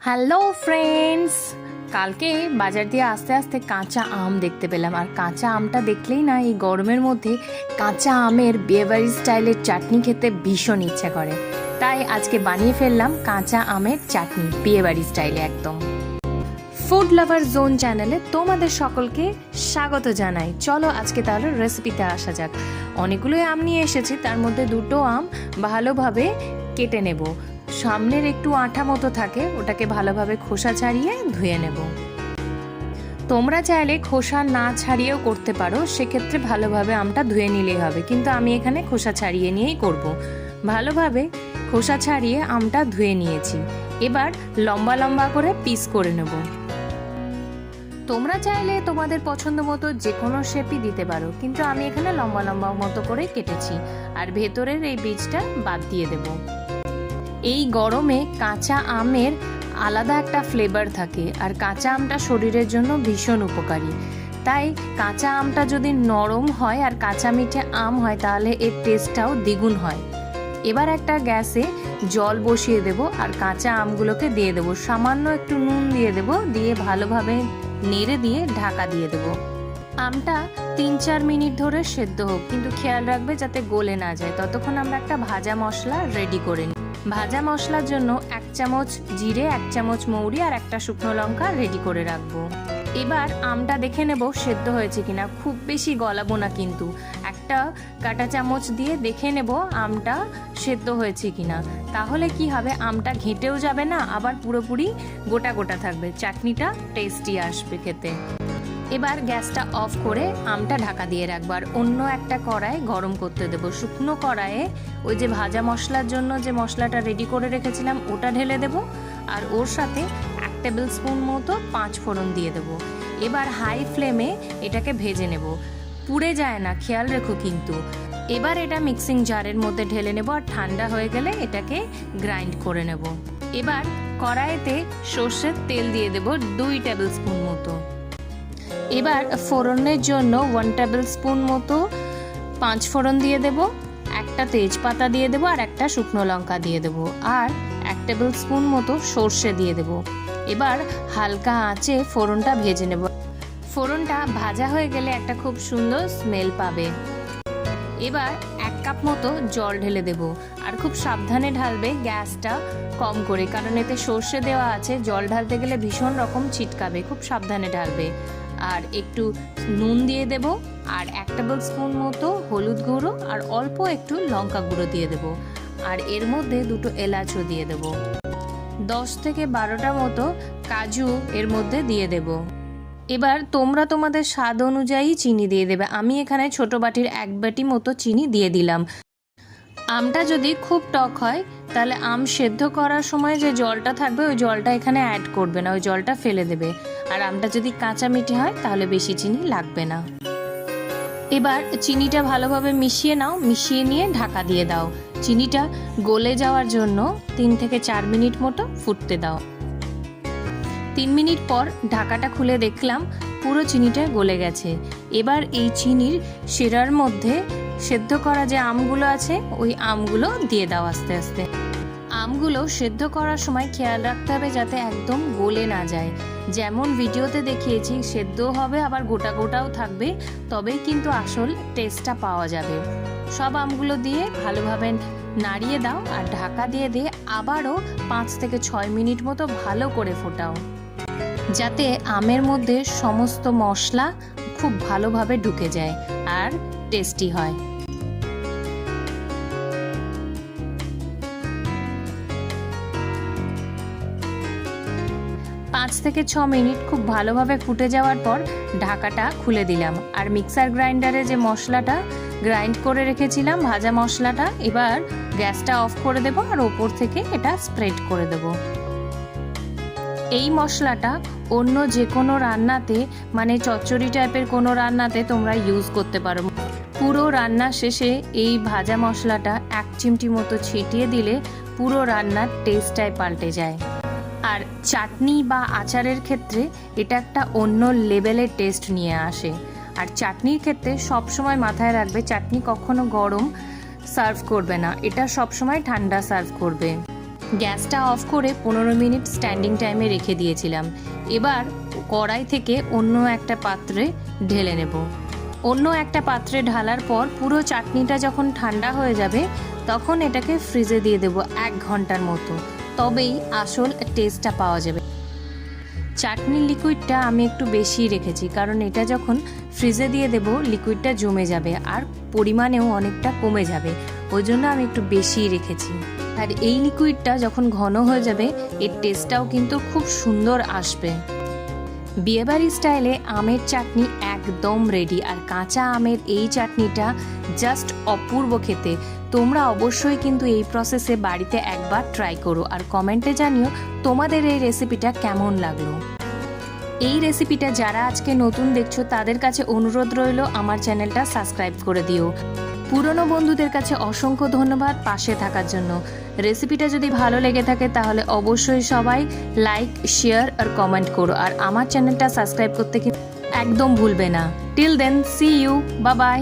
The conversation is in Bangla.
হ্যালো ফ্রেন্ডস, কালকে বাজার দিয়ে আস্তে আস্তে কাঁচা আম দেখতে পেলাম। আর কাঁচা আমটা দেখলেই না এই গরমের মধ্যে কাঁচা আমের বিয়েবাড়ি স্টাইলের চাটনি খেতে ভীষণ ইচ্ছা করে। তাই আজকে বানিয়ে ফেললাম কাঁচা আমের চাটনি বিয়েবাড়ি স্টাইলে একদম। ফুড লাভার জোন চ্যানেলে তোমাদের সকলকে স্বাগত জানাই। চলো আজকে তাহলে রেসিপিতে আসা যাক। অনেকগুলোই আম নিয়ে এসেছি, তার মধ্যে দুটো আম ভালোভাবে কেটে নেব। সামনের একটু আঠা মতো থাকে, ওটাকে ভালোভাবে খোসা ছাড়িয়ে ধুয়ে নেব। তোমরা চাইলে খোসা না ছাড়িয়েও করতে পারো, সেক্ষেত্রে ভালোভাবে আমটা ধুয়ে নিলেই হবে, কিন্তু আমি এখানে খোসা ছাড়িয়ে নিয়েই করব। ভালোভাবে খোসা ছাড়িয়ে আমটা ধুয়ে নিয়েছি। এবার লম্বা লম্বা করে পিস করে নেব। তোমরা চাইলে তোমাদের পছন্দ মতো যে কোনো শেপই দিতে পারো, কিন্তু আমি এখানে লম্বা লম্বা মতো করে কেটেছি। আর ভেতরের এই বীজটা বাদ দিয়ে দেব। এই গরমে কাঁচা আমের আলাদা একটা ফ্লেভার থাকে, আর কাঁচা আমটা শরীরের জন্য ভীষণ উপকারী। তাই কাঁচা আমটা যদি নরম হয় আর কাঁচা মিঠে আম হয়, তাহলে এর টেস্টটাও দ্বিগুণ হয়। এবার একটা গ্যাসে জল বসিয়ে দেব আর কাঁচা আমগুলোকে দিয়ে দেব। সামান্য একটু নুন দিয়ে দেব, দিয়ে ভালোভাবে নেড়ে দিয়ে ঢাকা দিয়ে দেব। আমটা 3-4 মিনিট ধরে সেদ্ধ হোক, কিন্তু খেয়াল রাখবে যাতে গলে না যায়। ততক্ষণ আমরা একটা ভাজা মশলা রেডি করে নিই। ভাজা মশলার জন্য 1 চামচ জিরে, 1 চামচ মৌরি আর একটা শুকনো লঙ্কা রেডি করে রাখবো। এবার আমটা দেখে নেব সেদ্ধ হয়েছে কিনা। খুব বেশি গলাবো না, কিন্তু একটা কাঁটা চামচ দিয়ে দেখে নেব আমটা সেদ্ধ হয়েছে কিনা। তাহলে কি হবে, আমটা ঘেঁটেও যাবে না, আবার পুরোপুরি গোটা গোটা থাকবে। চাটনিটা টেস্টি আসবে খেতে। এবার গ্যাসটা অফ করে আমটা ঢাকা দিয়ে রাখবো আর অন্য একটা কড়াই গরম করতে দেবো। শুকনো কড়াইয়ে ওই যে ভাজা মশলার জন্য যে মশলাটা রেডি করে রেখেছিলাম ওটা ঢেলে দেব, আর ওর সাথে 1 টেবিল স্পুন মতো 5 ফোড়ন দিয়ে দেবো। এবার হাই ফ্লেমে এটাকে ভেজে নেব, পুড়ে যায় না, খেয়াল রেখো কিন্তু। এবার এটা মিক্সিং জারের মধ্যে ঢেলে নেব, আর ঠান্ডা হয়ে গেলে এটাকে গ্রাইন্ড করে নেব। এবার কড়াইতে সর্ষের তেল দিয়ে দেব 2 টেবিল স্পুন মতো। এবার ফোড়নের জন্য 1 টেবিল স্পুন মতো 5 ফোড়ন দিয়ে দেব, একটা তেজপাতা দিয়ে দেব আর একটা শুকনো লঙ্কা দিয়ে দেব, আর 1 টেবিল স্পুন মতো সর্ষে দিয়ে দেব। এবার হালকা আঁচে ফোড়নটা ভেজে নেব। ফোড়নটা ভাজা হয়ে গেলে একটা খুব সুন্দর স্মেল পাবে। এবার 1 কাপ মতো জল ঢেলে দেব, আর খুব সাবধানে ঢালবে, গ্যাসটা কম করে, কারণ এতে সর্ষে দেওয়া আছে। জল ঢালতে গেলে ভীষণ রকম ছিটকাবে, খুব সাবধানে ঢালবে। আর একটু নুন দিয়ে দেব, আর 1 টেবিল স্পুন মতো হলুদ গুঁড়ো আর অল্প একটু লঙ্কা গুঁড়ো দিয়ে দেব, আর এর মধ্যে 2টো এলাচও দিয়ে দেব। 10 থেকে 12টা মতো কাজু এর মধ্যে দিয়ে দেব। এবার তোমরা তোমাদের স্বাদ অনুযায়ী চিনি দিয়ে দেবে। আমি এখানে ছোট বাটির 1 বাটি মতো চিনি দিয়ে দিলাম। আমটা যদি খুব টক হয়, তাহলে আম সেদ্ধ করার সময় যে জলটা থাকবে ওই জলটা এখানে অ্যাড করবে না, ওই জলটা ফেলে দেবে। আর আমটা যদি কাঁচা মিঠে হয় তাহলে বেশি চিনি লাগবে না। এবার চিনিটা ভালোভাবে মিশিয়ে নাও, মিশিয়ে নিয়ে ঢাকা দিয়ে দাও। চিনিটা গলে যাওয়ার জন্য 3 থেকে 4 মিনিট মতো ফুটতে দাও। 3 মিনিট পর ঢাকাটা খুলে দেখলাম পুরো চিনিটা গলে গেছে। এবার এই চিনির শিরার মধ্যে সেদ্ধ করা যে আমগুলো আছে ওই আমগুলো দিয়ে দাও আস্তে আস্তে। আমগুলো সেদ্ধ করার সময় খেয়াল রাখতে হবে যাতে একদম গলে না যায়। যেমন ভিডিওতে দেখিয়েছি, সেদ্ধও হবে আবার গোটা গোটাও থাকবে, তবেই কিন্তু আসল টেস্টটা পাওয়া যাবে। সব আমগুলো দিয়ে ভালোভাবে নাড়িয়ে দাও আর ঢাকা দিয়ে আবারও 5 থেকে 6 মিনিট মতো ভালো করে ফোটাও, যাতে আমের মধ্যে সমস্ত মশলা খুব ভালোভাবে ঢুকে যায় আর টেস্টি হয়। পাঁচ থেকে 6 মিনিট খুব ভালোভাবে ফুটে যাওয়ার পর ঢাকাটা খুলে দিলাম, আর মিক্সার গ্রাইন্ডারে যে মশলাটা গ্রাইন্ড করে রেখেছিলাম ভাজা মশলাটা, এবার গ্যাসটা অফ করে দেব আর ওপর থেকে এটা স্প্রেড করে দেব। এই মশলাটা অন্য যে কোনো রান্নাতে, মানে চচ্চড়ি টাইপের কোনো রান্নাতে তোমরা ইউজ করতে পারো। পুরো রান্না শেষে এই ভাজা মশলাটা 1 চিমটি মতো ছিটিয়ে দিলে পুরো রান্নার টেস্টটাই পাল্টে যায়। আর চাটনি বা আচারের ক্ষেত্রে এটা একটা অন্য লেভেলের টেস্ট নিয়ে আসে। আর চাটনির ক্ষেত্রে সবসময় মাথায় রাখবে, চাটনি কখনো গরম সার্ভ করবে না, এটা সবসময় ঠান্ডা সার্ভ করবে। গ্যাসটা অফ করে 15 মিনিট স্ট্যান্ডিং টাইমে রেখে দিয়েছিলাম। এবার কড়াই থেকে অন্য একটা পাত্রে ঢেলে নেব। অন্য একটা পাত্রে ঢালার পর পুরো চাটনিটা যখন ঠান্ডা হয়ে যাবে তখন এটাকে ফ্রিজে দিয়ে দেব 1 ঘন্টার মতো, তবেই আসল টেস্টটা পাওয়া যাবে। চাটনির লিকুইডটা আমি একটু বেশি রেখেছি, কারণ এটা যখন ফ্রিজে দিয়ে দেব লিকুইডটা জমে যাবে আর পরিমাণেও অনেকটা কমে যাবে, ওই জন্য আমি একটু বেশি রেখেছি। আর এই লিকুইডটা যখন ঘন হয়ে যাবে এর টেস্টটাও কিন্তু খুব সুন্দর আসবে। বিয়েবাড়ি স্টাইলে আমের চাটনি একদম রেডি। আর কাঁচা আমের এই চাটনিটা জাস্ট অপূর্ব খেতে। তোমরা অবশ্যই কিন্তু এই প্রসেসে বাড়িতে একবার ট্রাই করো আর কমেন্টে জানিও তোমাদের এই রেসিপিটা কেমন লাগলো। এই রেসিপিটা যারা আজকে নতুন দেখছো তাদের কাছে অনুরোধ রইল আমার চ্যানেলটা সাবস্ক্রাইব করে দিও। পুরনো বন্ধুদের কাছে অসংখ্য ধন্যবাদ পাশে থাকার জন্য। রেসিপিটা যদি ভালো লেগে থাকে তাহলে অবশ্যই সবাই লাইক, শেয়ার আর কমেন্ট করো। আর আমার চ্যানেলটা সাবস্ক্রাইব করতে কিন্তু একদম ভুলবে না। Till then, see you, bye by.